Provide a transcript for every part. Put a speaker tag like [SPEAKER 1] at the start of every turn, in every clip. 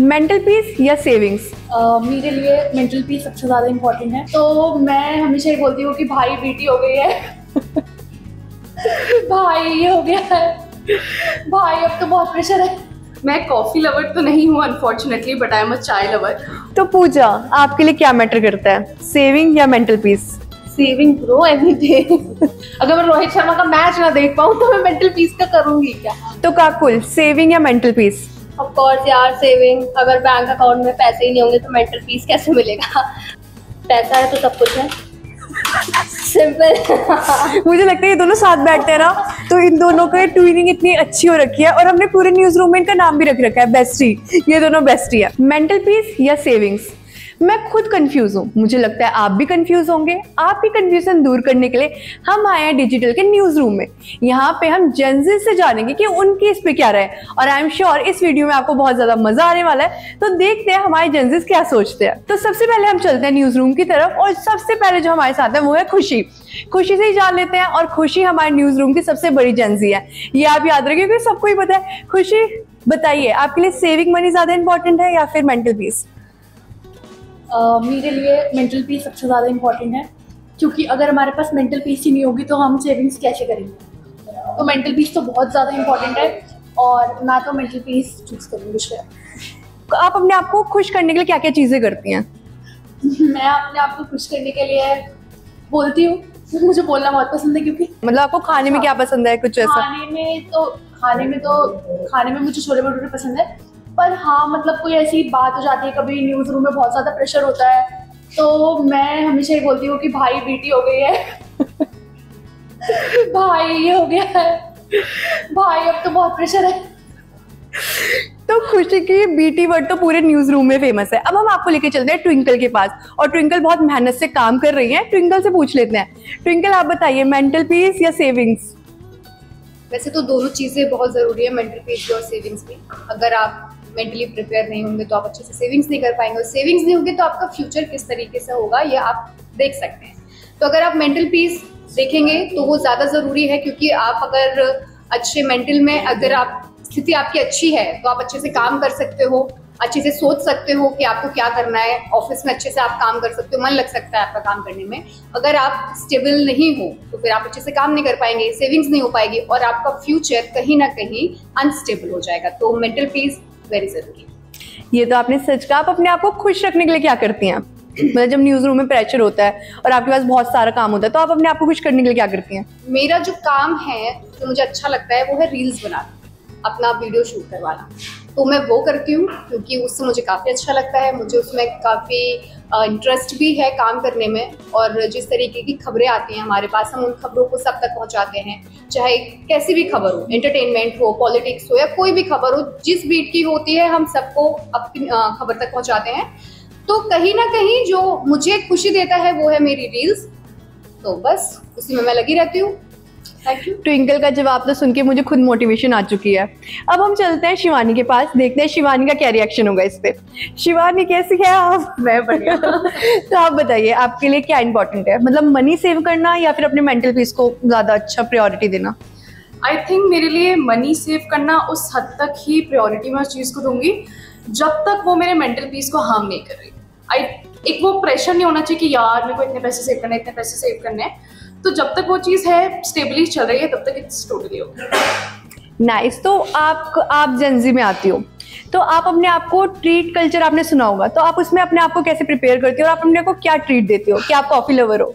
[SPEAKER 1] Mental peace या savings?
[SPEAKER 2] मेरे लिए मेंटल पीस सबसे ज़्यादा इम्पोर्टेंट है। तो मैं हमेशा ये बोलती हूँ कि भाई बेटी हो गई है भाई ये हो गया है भाई, अब तो बहुत प्रेशर है। मैं कॉफ़ी लवर तो नहीं हूँ unfortunately, but I am a चाय लवर।
[SPEAKER 1] तो पूजा, आपके लिए क्या मैटर करता है, सेविंग या mental peace?
[SPEAKER 2] Saving bro every day अगर मैं रोहित शर्मा का मैच ना देख पाऊँ तो मैं मेंटल पीस का करूँगी क्या?
[SPEAKER 1] तो काकुल, सेविंग या मेंटल पीस?
[SPEAKER 3] ऑफ कोर्स यार, सेविंग। अगर बैंक अकाउंट में पैसे ही नहीं होंगे तो मेंटल पीस कैसे मिलेगा? पैसा है तो सब कुछ है, सिंपल।
[SPEAKER 1] मुझे लगता है ये दोनों साथ बैठते हैं ना, तो इन दोनों का ट्विनिंग इतनी अच्छी हो रखी है, और हमने पूरे न्यूज रूम में इनका नाम भी रख रखा है बेस्टी। ये दोनों बेस्टी है। मेंटल पीस या सेविंग्स? मैं खुद कंफ्यूज हूँ, मुझे लगता है आप भी कंफ्यूज होंगे। आपकी कंफ्यूजन दूर करने के लिए हम आए हैं डिजिटल के न्यूज रूम में। यहाँ पे हम जेनजी से जानेंगे कि उनकी इस पे क्या राय है, और आई एम श्योर इस वीडियो में आपको बहुत ज्यादा मजा आने वाला है। तो देखते हैं हमारे जेनजीज क्या सोचते हैं। तो सबसे पहले हम चलते हैं न्यूज रूम की तरफ, और सबसे पहले जो हमारे साथ है वो है खुशी। खुशी से ही जान लेते हैं, और खुशी हमारे न्यूज रूम की सबसे बड़ी जेनजी है, ये आप याद रखिए क्योंकि सबको ही पता है। खुशी बताइए, आपके लिए सेविंग मनी ज्यादा इंपॉर्टेंट है या फिर मेंटल पीस?
[SPEAKER 2] मेरे लिए मेंटल पीस सबसे ज़्यादा इम्पोर्टेंट है, क्योंकि अगर हमारे पास मेंटल पीस ही नहीं होगी तो हम सेविंग्स कैसे करेंगे? तो मेंटल पीस तो बहुत ज़्यादा इम्पोर्टेंट है, और मैं तो मेंटल पीस चूज करूँगी शायद।
[SPEAKER 1] आप अपने आप को खुश करने के लिए क्या क्या चीजें करती हैं?
[SPEAKER 2] मैं अपने आप को खुश करने के लिए बोलती हूँ, मुझे बोलना बहुत पसंद है। क्योंकि
[SPEAKER 1] मतलब आपको खाने में क्या पसंद है, कुछ ऐसा?
[SPEAKER 2] खाने में मुझे छोले भटूरे पसंद है। पर हाँ, मतलब कोई ऐसी बात हो जाती है, कभी न्यूज़ रूम में बहुत ज़्यादा प्रेशर होता है, तो मैं हमेशा ये बोलती हूँ कि भाई बेटी हो गई है भाई ये हो गया है भाई, अब तो बहुत प्रेशर है।
[SPEAKER 1] तो खुशी की बीटी वर्ड तो पूरे न्यूज रूम में फेमस है। अब हम आपको लेके चलते हैं ट्विंकल के पास, और ट्विंकल बहुत मेहनत से काम कर रही है। ट्विंकल से पूछ लेते हैं, ट्विंकल आप बताइए, मेंटल पीस या सेविंग्स?
[SPEAKER 3] वैसे तो दोनों चीज़ें बहुत ज़रूरी है, मेंटल पीस भी और सेविंग्स भी। अगर आप मेंटली प्रिपेयर नहीं होंगे तो आप अच्छे से सेविंग्स नहीं कर पाएंगे, और सेविंग्स नहीं होगी तो आपका फ्यूचर किस तरीके से होगा ये आप देख सकते हैं। तो अगर आप मेंटल पीस देखेंगे तो वो ज़्यादा ज़रूरी है, क्योंकि आप अगर अच्छे मेंटल में, अगर आप स्थिति आपकी अच्छी है तो आप अच्छे से काम कर सकते हो, अच्छे से सोच सकते हो कि आपको क्या करना है, ऑफिस में अच्छे से आप काम कर सकते हो, मन लग सकता है आपका काम करने में। अगर आप स्टेबल नहीं हो तो फिर आप अच्छे से काम नहीं कर पाएंगे, सेविंग्स नहीं हो पाएगी, और आपका फ्यूचर कहीं ना कहीं अनस्टेबल हो जाएगा। तो मेंटल पीस वेरी जरूरी है।
[SPEAKER 1] ये तो आपने सच कहा। आप अपने आप को खुश रखने के लिए क्या करती हैं? मतलब जब न्यूज रूम में प्रेशर होता है और आपके पास बहुत सारा काम होता है, तो आप अपने आप को खुश करने के लिए क्या करती हैं?
[SPEAKER 3] मेरा जो काम है, जो मुझे अच्छा लगता है, वो है रील्स बनाना, अपना वीडियो शूट करवाना। तो मैं वो करती हूँ क्योंकि उससे मुझे काफ़ी अच्छा लगता है, मुझे उसमें काफ़ी इंटरेस्ट भी है काम करने में। और जिस तरीके की खबरें आती हैं हमारे पास, हम उन खबरों को सब तक पहुँचाते हैं, चाहे कैसी भी खबर हो, एंटरटेनमेंट हो, पॉलिटिक्स हो, या कोई भी खबर हो, जिस बीट की होती है हम सबको अपनी खबर तक पहुँचाते हैं। तो कहीं ना कहीं जो मुझे खुशी देता है वो है मेरी रील्स, तो बस उसी में मैं लगी रहती हूँ। Thank you.
[SPEAKER 1] ट्विंकल का जवाब तो सुन के मुझे खुद मोटिवेशन आ चुकी है। अब हम चलते हैं शिवानी के पास, देखते हैं शिवानी का क्या रिएक्शन होगा इस पे। शिवानी कैसी है आप?
[SPEAKER 2] मैं बढ़िया
[SPEAKER 1] तो आप बताइए, आपके लिए क्या इंपॉर्टेंट है, मतलब मनी सेव करना या फिर अपने मेंटल पीस को ज्यादा अच्छा प्रायोरिटी देना?
[SPEAKER 2] आई थिंक मेरे लिए मनी सेव करना उस हद तक ही प्रायोरिटी मैं उस चीज़ को दूंगी जब तक वो मेरे मेंटल पीस को हार्म नहीं कर रही। एक वो प्रेशर नहीं होना चाहिए कि यार मेरे को इतने पैसे सेव करने हैं, इतने पैसे सेव करने हैं। तो जब तक वो चीज़ है, स्टेबली चल रही है, तब तक इट्स टोटली ओके।
[SPEAKER 1] नाइस। तो आप जेनजी में आती हो, तो आप अपने आप को ट्रीट कल्चर आपने सुना होगा, तो आप उसमें अपने आप को कैसे प्रिपेयर करती हो, और आप अपने को क्या ट्रीट देती हो? क्या आप कॉफी लवर हो?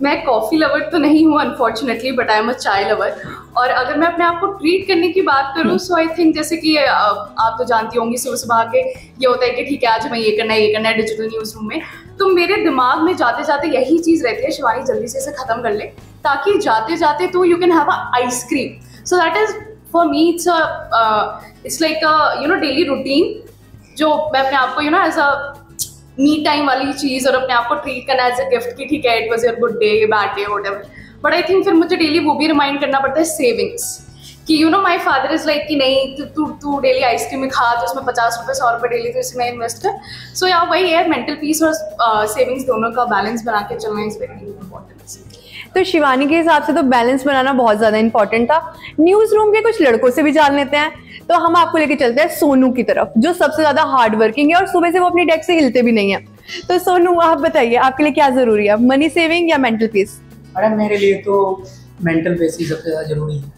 [SPEAKER 2] मैं कॉफ़ी लवर तो नहीं हूँ unfortunately, but I am a चाय लवर। और अगर मैं अपने आप को ट्रीट करने की बात करूँ, सो आई थिंक जैसे कि आप तो जानती होंगी, सुबह सुबह के ये होता है कि ठीक है आज हमें ये करना है डिजिटल न्यूज़ रूम में। तो मेरे दिमाग में जाते जाते यही चीज़ रहती है, शिवानी जल्दी से इसे ख़त्म कर ले, ताकि जाते जाते तो you can have a ice cream. So that is for me it's like daily routine, जो मैं अपने आप को एज अ मी टाइम वाली चीज़, और अपने आप को ट्रीट करना एज अ गिफ्ट कि ठीक है it was your good day, bad day, whatever. But I think फिर मुझे डेली वो भी रिमाइंड करना पड़ता है सेविंग्स, कि you know my father is like कि नहीं तू तू डेली आइसक्रीम खा तो उसमें 50 रुपये 100 रुपये डेली तो इसमें इन्वेस्ट कर। सो या वही है, मेंटल पीस और सेविंग्स दोनों का बैलेंस बना के चलना इज वेरी इंपॉर्टेंट।
[SPEAKER 1] तो शिवानी के हिसाब से तो बैलेंस बनाना बहुत ज्यादा इंपॉर्टेंट था। न्यूज रूम के कुछ लड़कों से भी जान लेते हैं, तो हम आपको लेके चलते हैं सोनू की तरफ, जो सबसे ज्यादा हार्ड वर्किंग है और सुबह से वो अपनी डेस्क से हिलते भी नहीं है। तो सोनू आप बताइए, आपके लिए क्या जरूरी है, मनी सेविंग या मेंटल पीस?
[SPEAKER 4] मैडम मेरे लिए तो मेंटल पीस ही सबसे ज़्यादा ज़रूरी है,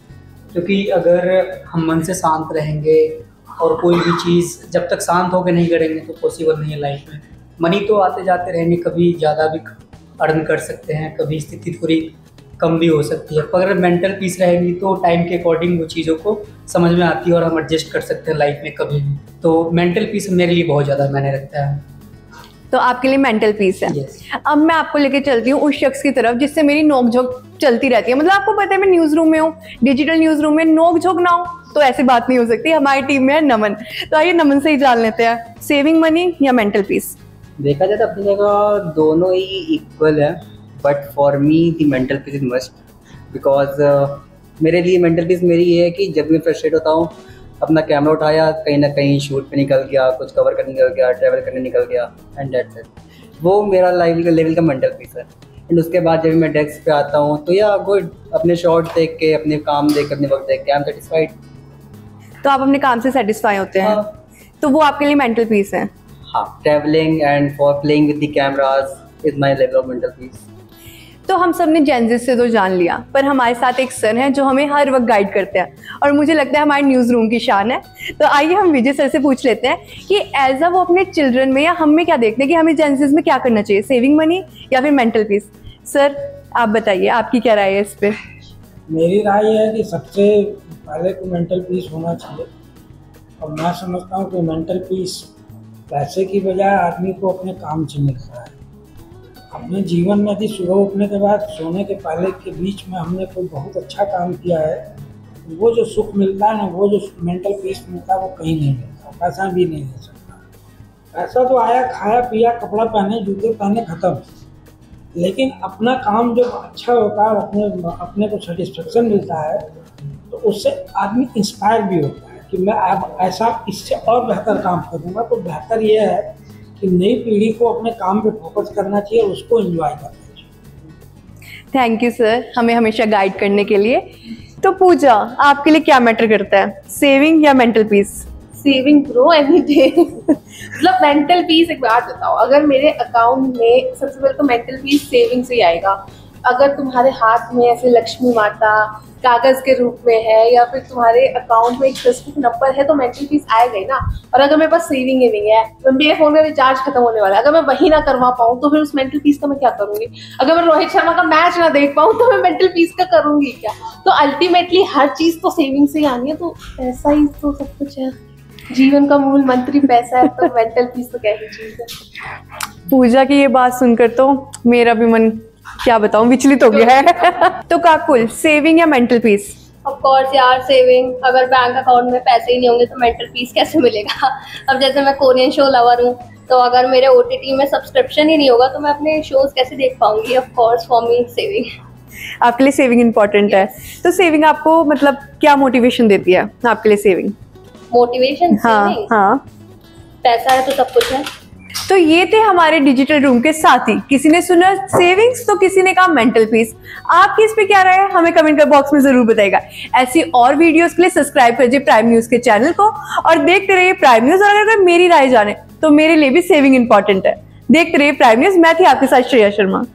[SPEAKER 4] क्योंकि अगर हम मन से शांत रहेंगे और कोई भी चीज़ जब तक शांत होकर नहीं करेंगे तो पॉसिबल नहीं है लाइफ में। मनी तो आते जाते रहेंगे, कभी ज़्यादा भी अर्न कर सकते हैं, कभी स्थिति थोड़ी कम भी हो सकती है, पर अगर मेंटल पीस रहेगी तो टाइम के अकॉर्डिंग वो चीज़ों को समझ में आती है और हम एडजस्ट कर सकते हैं लाइफ में कभी भी। तो मेंटल पीस मेरे लिए बहुत ज़्यादा मायने रखता है।
[SPEAKER 1] तो आपके लिए मेंटल पीस है।
[SPEAKER 4] Yes.
[SPEAKER 1] अब मैं आपको लेके चलती हूँ उस शख्स की तरफ जिससे मेरी नोक झोंक चलती रहती है। मतलब आपको पता है मैं न्यूज रूम में हूँ, डिजिटल न्यूज रूम में नोक झोंक ना हो तो ऐसी बात नहीं हो सकती। हमारी टीम में है नमन, तो आइए नमन से ही जान लेते हैं, सेविंग मनी या मेंटल पीस?
[SPEAKER 5] देखा जाए तो अपनी जगह दोनों ही इक्वल है, but for me the mental peace is must, because मेरे लिए मेंटल पीस मेरी ये है कि जब मैं फ्रस्ट्रेट होता हूँ, अपना कैमरा उठाया, कहीं ना कहीं शूट पे निकल गया, कुछ कवर करने निकल गया, ट्रैवल करने निकल गया, एंड दैट्स इट। वो मेरा लेवल का मेंटल पीस है। एंड उसके बाद जब मैं डेस्क पे आता हूँ तो या गुड, अपने शॉट देख के, अपने काम देख के, अपने वक्त देख के आई एम सेटिस्फाइड।
[SPEAKER 1] तो आप अपने काम से सेटिस्फाई होते हैं?
[SPEAKER 5] हाँ।
[SPEAKER 1] तो वो आपके लिए मेंटल पीस है?
[SPEAKER 5] हाँ, travelling and for playing with the cameras is my level of mental peace.
[SPEAKER 1] तो हम सब ने जेंजिस से तो जान लिया, पर हमारे साथ एक सर हैं जो हमें हर वक्त गाइड करते हैं और मुझे लगता है हमारे न्यूज़ रूम की शान है। तो आइए हम विजय सर से पूछ लेते हैं कि एज अ वो अपने चिल्ड्रन में या हम में क्या देखते हैं कि हमें जेंजिस में क्या करना चाहिए, सेविंग मनी या फिर मेंटल पीस? सर आप बताइए, आपकी क्या राय है इस पर?
[SPEAKER 6] मेरी राय है कि सबसे पहले तो मेंटल पीस होना चाहिए, और मैं समझता हूँ कि मेंटल पीस पैसे की बजाय आदमी को अपने काम से मिलता है। अपने जीवन में यदि सुबह उठने के बाद सोने के पहले के बीच में हमने कोई बहुत अच्छा काम किया है, वो जो सुख मिलता है ना, वो जो मेंटल पीस मिलता है, वो कहीं नहीं मिलता, पैसा भी नहीं दे सकता। पैसा तो आया, खाया पिया, कपड़ा पहने, जूते पहने, खत्म। लेकिन अपना काम जब अच्छा होता है, अपने को सेटिस्फेक्शन मिलता है, तो उससे आदमी इंस्पायर भी होता है कि मैं अब ऐसा इससे और बेहतर काम करूँगा। तो बेहतर ये है कि नई पीढ़ी को अपने काम पे फोकस करना चाहिए, उसको एंजॉय करना चाहिए।
[SPEAKER 1] थैंक यू सर, हमें हमेशा गाइड करने के लिए। तो पूजा, आपके लिए क्या मैटर करता है, सेविंग या mental peace?
[SPEAKER 7] Saving bro any day. मतलब मेंटल पीस, एक बात बताओ, अगर मेरे अकाउंट में सबसे पहले तो मेंटल पीस सेविंग से ही आएगा। अगर तुम्हारे हाथ में ऐसे लक्ष्मी माता कागज के रूप में है या फिर तुम्हारे अकाउंट में एक स्पेसिफिक नंबर है, तो मेंटल पीस आएगा ही ना। और अगर मेरे पास सेविंग है, मेरे फोन का रिचार्ज खत्म होने वाला है, अगर मैं वही ना करवा पाऊँ तो फिर उस मेंटल पीस का मैं क्या करूंगी? अगर मैं रोहित शर्मा का मैच ना देख पाऊँ तो मैं मेंटल पीस का करूंगी क्या? तो अल्टीमेटली हर चीज तो सेविंग से ही आनी है। तो पैसा ही तो सब कुछ है, जीवन का मूल मंत्र ही पैसा है, तो मेंटल पीस तो क्या ही चीज है।
[SPEAKER 1] पूजा की ये बात सुनकर तो मेरा भी मन, क्या बताऊं, विचलित हो गया है। तो काकुल, सेविंग या मेंटल पीस?
[SPEAKER 3] ऑफ कोर्स यार, सेविंग। अगर बैंक अकाउंट में पैसे ही नहीं होंगे तो मेंटल पीस कैसे मिलेगा? अब जैसे मैं कोरियन शो लवर हूँ, तो अगर मेरे OTT में सब्सक्रिप्शन ही नहीं होगा तो मैं अपने शोज कैसे देख पाऊंगी? Of course for me saving.
[SPEAKER 1] आपके लिए सेविंग इंपॉर्टेंट है। तो सेविंग आपको मतलब क्या मोटिवेशन देती है आपके लिए सेविंग?
[SPEAKER 3] मोटिवेशन?
[SPEAKER 1] हाँ हाँ,
[SPEAKER 3] पैसा है तो सब कुछ है।
[SPEAKER 1] तो ये थे हमारे डिजिटल रूम के साथी। किसी ने सुना सेविंग्स तो किसी ने कहा मेंटल पीस। आपकी इस पे क्या राय है, हमें कमेंट बॉक्स में जरूर बताइएगा। ऐसी और वीडियोस के लिए सब्सक्राइब करिए प्राइम न्यूज के चैनल को और देखते रहिए प्राइम न्यूज। और अगर मेरी राय जाने तो मेरे लिए भी सेविंग इंपॉर्टेंट है। देखते रहिए प्राइम न्यूज। मैं थी आपके साथ श्रेया शर्मा।